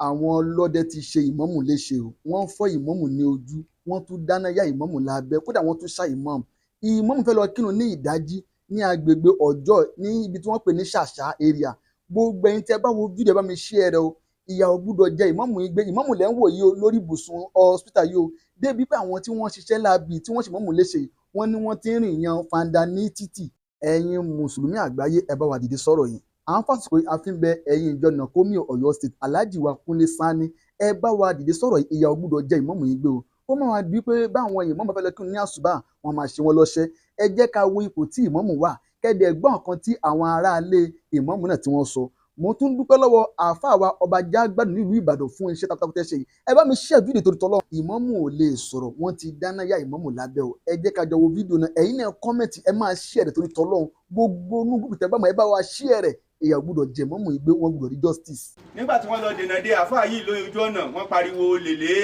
àwọn ọlọ́dẹ ti ṣe ìmámù léṣe o, wọ́n fọ́ ìmámù ní ojú, wọ́n tún dáná yá ìmámù lábẹ́, kódà wọ́n tún ṣá ìmámù. Ìmámù fẹ́ lọ kírun ní ìdájí ní agbègbè ọjọ́ ní ibi tí wọ́n pè ní ṣàṣà area. Gbogbo ẹ̀yin tí ẹ bá wo fídíò ẹ bá mi share rẹ o, ìyà ò gbúdọ̀ jẹ ìmámù yìí gbé. Ìmámù lẹ́ ń wò yìí o lórí ibùsùn hospital yìí o, débi pé àwọn tí wọ́n ṣiṣẹ́ láabi tí wọ́n ṣe ìmámù léṣe wọ́n ní wọ́n ti ń rìn yan fanda ní títì. Ẹ̀yin mùsùlùmí àgbáyé ẹ bá wa dìde sọ̀rọ̀ yìí. À ń fàsìkò yìí a fi ń bẹ ẹ̀yin ìjọ Nàkómì Ọ̀yọ́ State Alhaji wa Kúnlé Sani, ẹ bá wa dìde sọ̀rọ̀ yìí, ìyà ò gbúdọ̀ jẹ ìmámù yìí gbé o. Ó máa wá di pé báwọn ìmámù fẹ́ lọ kírun ní àsùbá wọn máa ṣe wọn lọ́ṣẹ́. Ẹ jẹ́ ká wo ipò tí ìmámù wà, kẹ́dẹ̀ gbọ́ nǹkan tí àwọn aráalé ìmámù náà tí wọ́n sọ. Mo tún dúpẹ́ lọ́wọ́ àáfàá wa ọba Jágbádùn nílùú Ìbàdàn fún iṣẹ́ takuntakun tẹ́ ṣe yìí. Ẹ bá mi share fídíò torí tọ́lọ́run. Ìmámù ò lè sọ̀rọ̀, wọ́n ti dáná yá ìmámù lábẹ́ o. Ẹ jẹ́ ká jọ wo fídíò náà, ẹ̀yin náà kọ́mẹ̀ntì, ẹ máa share rẹ̀ torí tọ́lọ́run. Gbogbo onúgbùgbù tẹ́ bá mọ̀ ẹ bá wa share rẹ̀. Ìyà ò gbúdọ̀ jẹ ìmámù yìí gbé, wọ́n gbúdọ̀ rí justice. Nígbà tí wọ́n lọ dènà dé àáfàá yìí lórí ojú ọ̀nà, wọ́n pariwo lèlé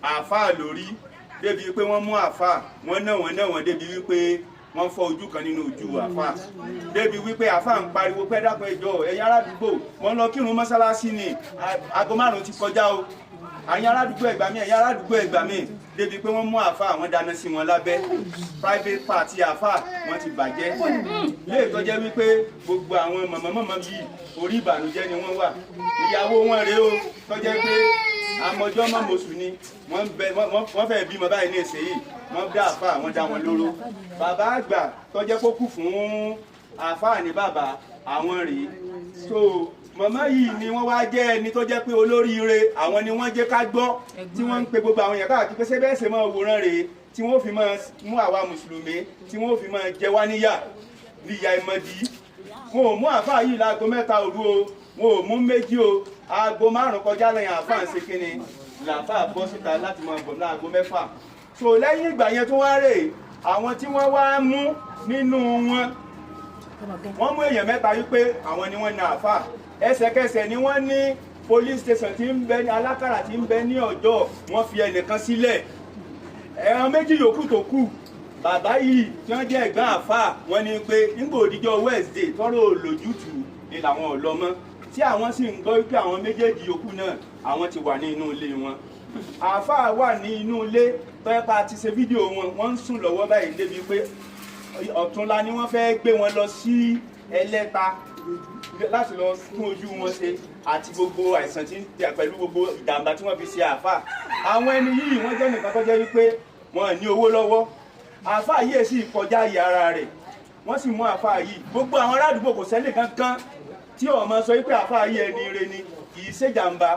àáfàá lórí débi wípé wọ́n mú àáfàá, wọ́n náà wọ́n débi wípé wọ́n fọ́ ojú kan nínú ojú àáfàá, débi wípé àáfàá ń pariwo pé dákun ẹ jọ̀ọ́ ẹ̀yin aládùúgbò, wọ́n lọ kírun mọ́sálásí ni aago 5 ti kọjá o, ẹ̀yin aládùúgbò ẹ gbà mí, ẹ̀yin aládùúgbò ẹ gbà mí, débi pé wọ́n mú àáfàá, wọ́n dáná sí wọn lábẹ́, private party àáfàá wọ́n ti bàjẹ́. Léè tó jẹ́ wípé gbogbo àwọn mọ̀mọ́mọ́mọ́ yìí orí ìbànújẹ́ ni wọ́n wà. Ìyàwó wọn rèé o, tó jẹ́ pé àmọ́jọ́ mọ́mọ́sù ni wọ́n fẹ́ bímọ báyìí ní èsè yìí, wọ́n dá àáfàá, wọ́n dá wọn lóró. Bàbá àgbà tó jẹ́ kó kù fún àáfàá ní bàbá àwọn rèé. So màmá yìí ni wọ́n wá jẹ́ ẹni tó jẹ́ pé olóríire, àwọn ni wọ́n jẹ́ ká gbọ́ tí wọ́n ń pe gbogbo àwọn èèyàn káàkiri pé ṣé bẹ́ẹ̀ ṣe máa wòran rèé tí wọ́n fi máa mú àwa mùsùlùmí tí wọ́n fi máa jẹ wá níyà níyà ìmọ̀dí. Wọn ò mú àáfàá yìí láago 3 òru o, wọn ò mú 2 o, aago 5 kọjá lẹ́yìn àáfàá ń ṣe kíni làáfàá bọ́ síta láti máa bọ̀ láago 6. So lẹ́yìn ìgbà yẹn tó wá rèé àwọn tí wọ́n wá mú nínú wọn, wọ́n mú èèyàn 3 wípé àwọn ni wọ́n na àáfàá. Ẹsẹ̀kẹsẹ̀ ni wọ́n ní police station tí ń bẹ ní Alákàrà tí ń bẹ ní Ọ̀jọ́, wọ́n fi ẹnìkan sílẹ̀. Ẹran 2 yòókù tó kù, bàbá yìí tí wọ́n jẹ́ ẹ̀gbọ́n àáfàá, wọ́n ní pé nígbà òdìjọ́ Wednesday tọ́rọ̀ olójútùú ni làwọn ò lọ mọ́, tí àwọn sì ń gbọ́ wípé àwọn méjèèjì yòókù náà àwọn ti wà ní inú ilé wọn. Àáfàá wà ní inú ilé tó yẹ pa ti ṣe fídíò wọn, wọ́n ń sùn lọ́wọ́ báyìí débi pé ọ̀túnla ni wọ́n fẹ́ gbé wọn lọ sí Ẹlẹ́ta láti lọ fún ojú wọn ṣe àti gbogbo àìsàn tí ń tẹ pẹ̀lú gbogbo ìjàmbá tí wọ́n fi ṣe àáfàá. Àwọn ẹni yìí wọ́n jẹ́ nìkan tó jẹ́ wípé wọ́n ní owó lọ́wọ́. Àáfàá yìí sì kọjá ìyè ara rẹ̀, wọ́n sì mú àáfàá yìí. Gbogbo àwọn aládùúgbò kò sẹ́ni kankan tí ó máa sọ wípé àáfàá yìí ẹni ire ni, kì í ṣèjàmbá.